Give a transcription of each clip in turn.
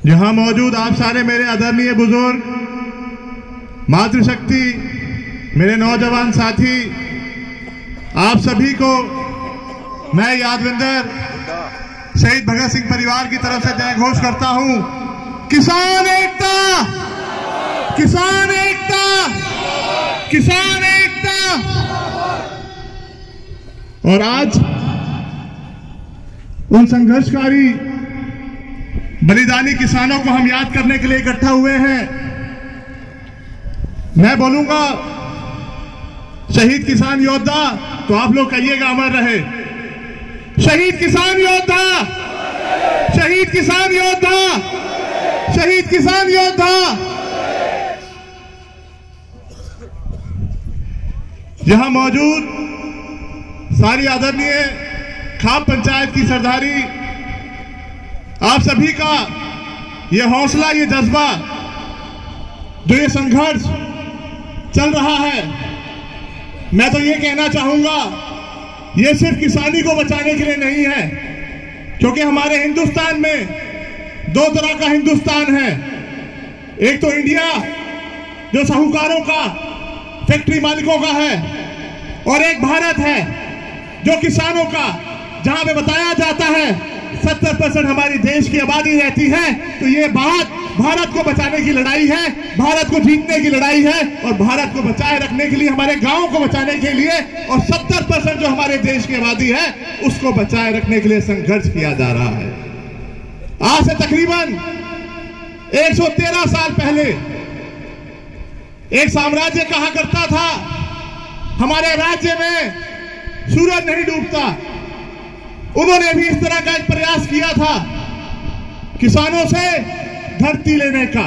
यहां मौजूद आप सारे मेरे आदरणीय बुजुर्ग, मातृशक्ति, मेरे नौजवान साथी, आप सभी को मैं यादविंदर शहीद भगत सिंह परिवार की तरफ से जय घोष करता हूं। किसान एकता, किसान एकता, किसान एकता। और आज उन संघर्षकारी बलिदानी किसानों को हम याद करने के लिए इकट्ठा हुए हैं। मैं बोलूंगा शहीद किसान योद्धा, तो आप लोग कहिएगा अमर रहे। शहीद किसान योद्धा, शहीद किसान योद्धा, शहीद किसान योद्धा। यहां मौजूद सारी आदरणीय खाप पंचायत की सरदारी, आप सभी का ये हौसला, ये जज्बा, जो ये संघर्ष चल रहा है, मैं तो ये कहना चाहूंगा ये सिर्फ किसानी को बचाने के लिए नहीं है, क्योंकि हमारे हिंदुस्तान में दो तरह का हिंदुस्तान है। एक तो इंडिया जो साहूकारों का, फैक्ट्री मालिकों का है, और एक भारत है जो किसानों का, जहां पे बताया जाता है 70% हमारी देश की आबादी रहती है। तो ये बात भारत को बचाने की लड़ाई है, भारत को जीतने की लड़ाई है, और भारत को बचाए रखने के लिए, हमारे गांवों को बचाने के लिए, और 70% जो हमारे देश की आबादी है उसको बचाए रखने के लिए संघर्ष किया जा रहा है। आज से तकरीबन 113 साल पहले एक साम्राज्य कहा करता था, हमारे राज्य में सूरज नहीं डूबता। उन्होंने भी इस तरह का एक प्रयास किया था, किसानों से धरती लेने का,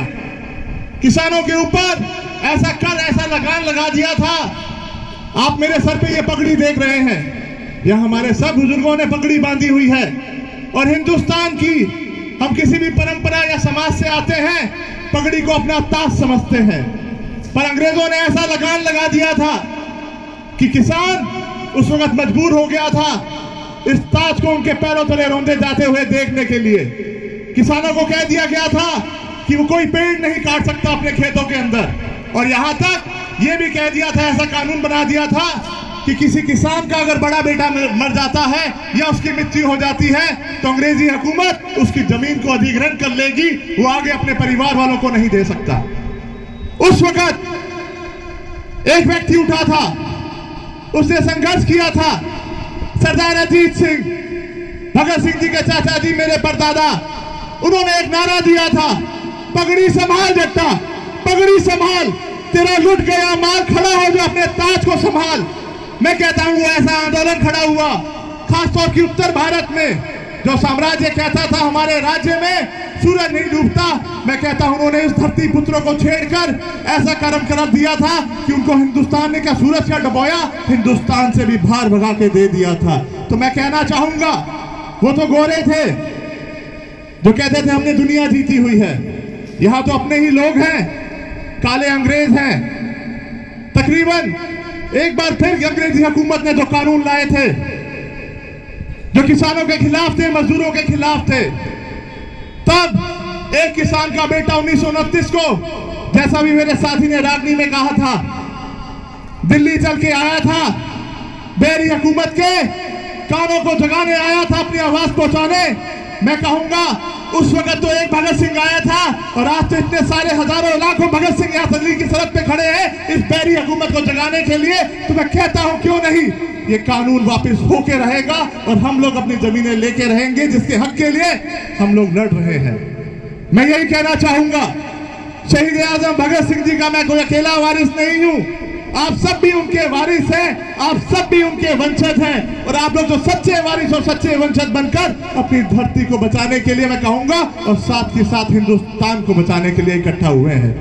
किसानों के ऊपर ऐसा कर, ऐसा लगान लगा दिया था। आप मेरे सर पे ये पगड़ी देख रहे हैं, यह हमारे सब बुजुर्गों ने पगड़ी बांधी हुई है। और हिंदुस्तान की, हम किसी भी परंपरा या समाज से आते हैं, पगड़ी को अपना ताज समझते हैं, पर अंग्रेजों ने ऐसा लगान लगा दिया था कि किसान उस वक्त मजबूर हो गया था इस ताज को उनके पैरों तले रौंदे जाते हुए देखने के लिए। किसानों को कह दिया गया था कि वो कोई पेड़ नहीं काट सकता अपने खेतों के अंदर, और यहां तक ये भी कह दिया था, ऐसा कानून बना दिया था कि किसी किसान का अगर बड़ा बेटा मर जाता है या उसकी मृत्यु हो जाती है तो अंग्रेजी हुकूमत उसकी जमीन को अधिग्रहण कर लेगी, वो आगे अपने परिवार वालों को नहीं दे सकता। उस वक्त एक व्यक्ति उठा था, उसने संघर्ष किया था, सरदार अजीत सिंह, भगत सिंह जी के चाचा जी, मेरे परदादा, उन्होंने एक नारा दिया था, पगड़ी संभाल बेटा, पगड़ी संभाल, तेरा लुट गया माल, खड़ा हो जा, अपने ताज को संभाल। मैं कहता हूं ऐसा आंदोलन खड़ा हुआ खासतौर की उत्तर भारत में, जो साम्राज्य कहता था हमारे राज्य में सूरज नहीं डूबता। मैं कहता हूं उन्होंने इस धरती पुत्रों को छेड़कर ऐसा कर्म कर दिया था कि उनको हिंदुस्तान ने क्या सूरज का डुबोया, हिंदुस्तान से भी बाहर भगा के दे दिया था। तो मैं कहना चाहूंगा, वो तो गोरे थे जो कहते थे हमने दुनिया जीती हुई है, यहां तो अपने ही लोग हैं, काले अंग्रेज हैं। तकरीबन एक बार फिर अंग्रेजी हुकूमत ने जो कानून लाए थे, जो किसानों के खिलाफ थे, मजदूरों के खिलाफ थे, तब एक किसान का बेटा 1929 को, जैसा भी मेरे साथी ने रागनी में कहा था, दिल्ली चल के आया था, बैरी हुकूमत के कानों को जगाने आया था, अपनी आवाज पहुंचाने। मैं कहूंगा उस वक्त तो एक भगत सिंह आया था, और आज तो इतने सारे हजारों लाखों भगत सिंह यहाँ दिल्ली की सड़क पे खड़े हैं इस बैरी हुकूमत को जगाने के लिए। तो मैं कहता हूं क्यों नहीं, ये कानून वापस होके रहेगा और हम लोग अपनी जमीनें लेके रहेंगे, जिसके हक के लिए हम लोग लड़ रहे हैं। मैं यही कहना चाहूंगा, शहीद आजम भगत सिंह जी का मैं कोई अकेला वारिस नहीं हूं, आप सब भी उनके वारिस हैं, आप सब भी उनके वंशज हैं, और आप लोग जो सच्चे वारिस और सच्चे वंशज बनकर अपनी धरती को बचाने के लिए, मैं कहूंगा, और साथ के साथ हिंदुस्तान को बचाने के लिए इकट्ठा हुए हैं।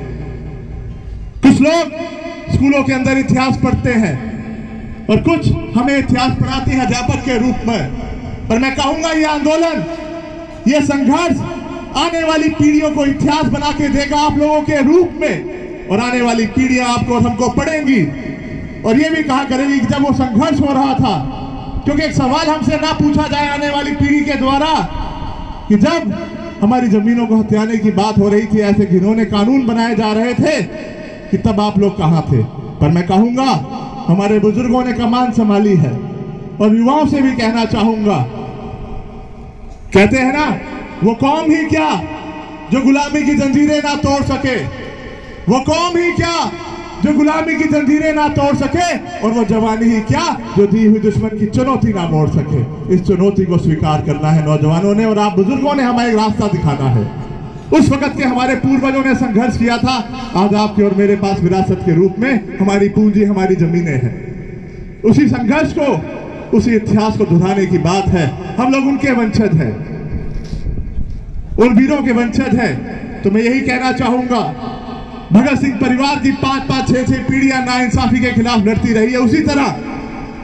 कुछ लोग स्कूलों के अंदर इतिहास पढ़ते हैं और कुछ हमें इतिहास पढ़ाते हैं अध्यापक के रूप में, पर मैं कहूंगा ये आंदोलन, ये संघर्ष आने वाली पीढ़ियों को इतिहास बना के देगा आप लोगों के रूप में, और आने वाली पीढ़ियां आपको और हमको पढ़ेंगी और ये भी कहा करेगी कि जब वो संघर्ष हो रहा था क्योंकि एक सवाल हमसे ना पूछा जाए आने वाली पीढ़ी के द्वारा कि जब हमारी जमीनों को हथियाने की बात हो रही थी, ऐसे घिनौने कानून बनाए जा रहे थे, कि तब आप लोग कहां थे। पर मैं कहूंगा हमारे बुजुर्गों ने कमान संभाली है, और युवाओं से भी कहना चाहूंगा, कहते हैं ना, वो कौम ही क्या जो गुलामी की जंजीरें ना तोड़ सके, वो कौम ही क्या जो गुलामी की जंजीरें ना तोड़ सके, और वो जवानी ही क्या जो दी हुई दुश्मन की चुनौती ना मोड़ सके। इस चुनौती को स्वीकार करना है नौजवानों ने, और आप बुजुर्गों ने हमें एक रास्ता दिखाना है। उस वक्त के हमारे पूर्वजों ने संघर्ष किया था, आज आपके और मेरे पास विरासत के रूप में हमारी पूंजी, हमारी जमीनें हैं। उसी संघर्ष को, उसी इतिहास को दोहराने की बात है। हम लोग उनके वंशज हैं, उन वीरों के वंशज हैं। तो मैं यही कहना चाहूंगा, भगत सिंह परिवार की 5-5, 6-6 पीढ़ियां नाइंसाफी के खिलाफ लड़ती रही है, उसी तरह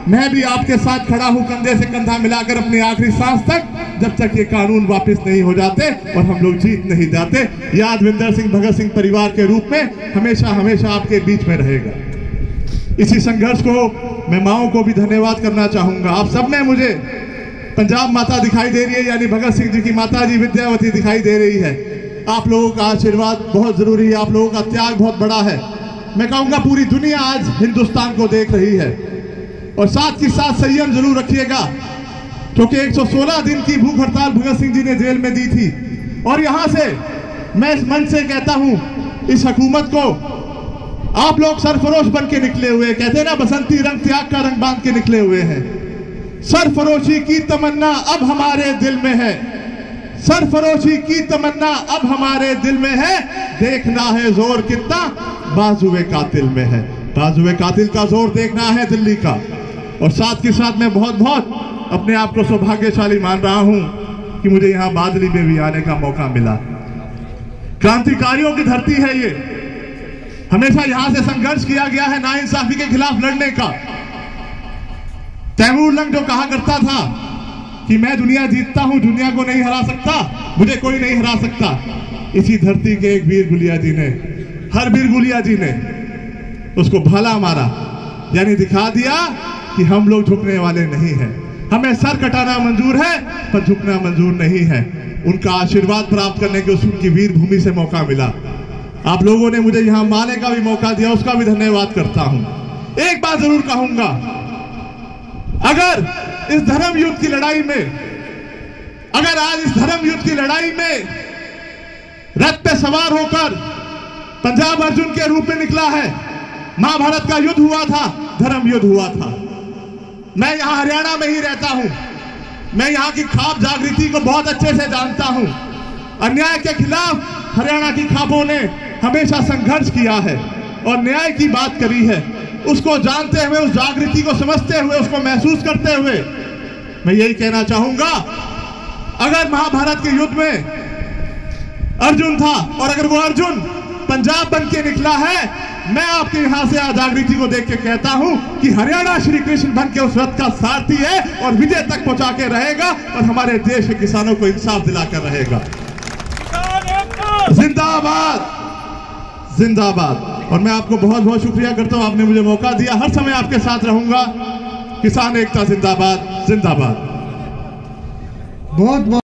मैं भी आपके साथ खड़ा हूं, कंधे से कंधा मिलाकर अपनी आखिरी सांस तक, जब तक ये कानून वापस नहीं हो जाते और हम लोग जीत नहीं जाते। यादविंदर सिंह भगत सिंह परिवार के रूप में हमेशा हमेशा आपके बीच में रहेगा। इसी संघर्ष को मैं माओं को भी धन्यवाद करना चाहूंगा। आप सब में मुझे पंजाब माता दिखाई दे रही है, यानी भगत सिंह जी की माता जी विद्यावती दिखाई दे रही है। आप लोगों का आशीर्वाद बहुत जरूरी है, आप लोगों का त्याग बहुत बड़ा है। मैं कहूंगा पूरी दुनिया आज हिंदुस्तान को देख रही है, और साथ ही साथ संयम जरूर रखिएगा, क्योंकि 116 दिन की भूख हड़ताल भगत सिंह जी ने जेल में दी थी। और यहां से मैं इस मंच से कहता हूं, इस हुकूमत को, आप लोग सरफरोश बन के निकले हुए, कहते हैं ना, बसंती रंग त्याग का रंग बांध के निकले हुए हैं। सरफरोशी की तमन्ना अब हमारे दिल में है, सरफरोशी की तमन्ना अब हमारे दिल में है, देखना है जोर कितना बाजुए कातिल में है। बाजुए कातिल का जोर देखना है दिल्ली का। और साथ के साथ मैं बहुत बहुत अपने आप को सौभाग्यशाली मान रहा हूं कि मुझे यहां बादली में भी आने का मौका मिला। क्रांतिकारियों की धरती है ये, हमेशा यहां से संघर्ष किया गया है नाइंसाफी के खिलाफ लड़ने का। तैमूर लंग जो कहा करता था कि मैं दुनिया जीतता हूं, दुनिया को नहीं हरा सकता, मुझे कोई नहीं हरा सकता, इसी धरती के एक वीर गुलिया जी ने, हर वीर गुलिया जी ने उसको भाला मारा, यानी दिखा दिया कि हम लोग झुकने वाले नहीं हैं। हमें सर कटाना मंजूर है पर झुकना मंजूर नहीं है। उनका आशीर्वाद प्राप्त करने के उनकी वीर भूमि से मौका मिला। आप लोगों ने मुझे यहां माने का भी मौका दिया, उसका भी धन्यवाद करता हूं। एक बात जरूर कहूंगा, अगर इस धर्म युद्ध की लड़ाई में, अगर आज इस धर्म युद्ध की लड़ाई में रथ पे सवार होकर पंजाब अर्जुन के रूप में निकला है, महाभारत का युद्ध हुआ था, धर्म युद्ध हुआ था। मैं यहां हरियाणा में ही रहता हूं, मैं यहां की खाप जागृति को बहुत अच्छे से जानता हूं। अन्याय के खिलाफ हरियाणा की खापों ने हमेशा संघर्ष किया है और न्याय की बात करी है। उसको जानते हुए, उस जागृति को समझते हुए, उसको महसूस करते हुए मैं यही कहना चाहूंगा, अगर महाभारत के युद्ध में अर्जुन था और अगर वो अर्जुन पंजाब बन के निकला है, मैं आपके यहां से जागृति को देख के कहता हूं कि हरियाणा श्री कृष्ण बन के उस रथ का सारथी है और विजय तक पहुंचा के रहेगा और हमारे देश के किसानों को इंसाफ दिलाकर रहेगा। जिंदाबाद, जिंदाबाद। और मैं आपको बहुत बहुत शुक्रिया करता हूं, आपने मुझे मौका दिया, हर समय आपके साथ रहूंगा। किसान एकता जिंदाबाद, जिंदाबाद। बहुत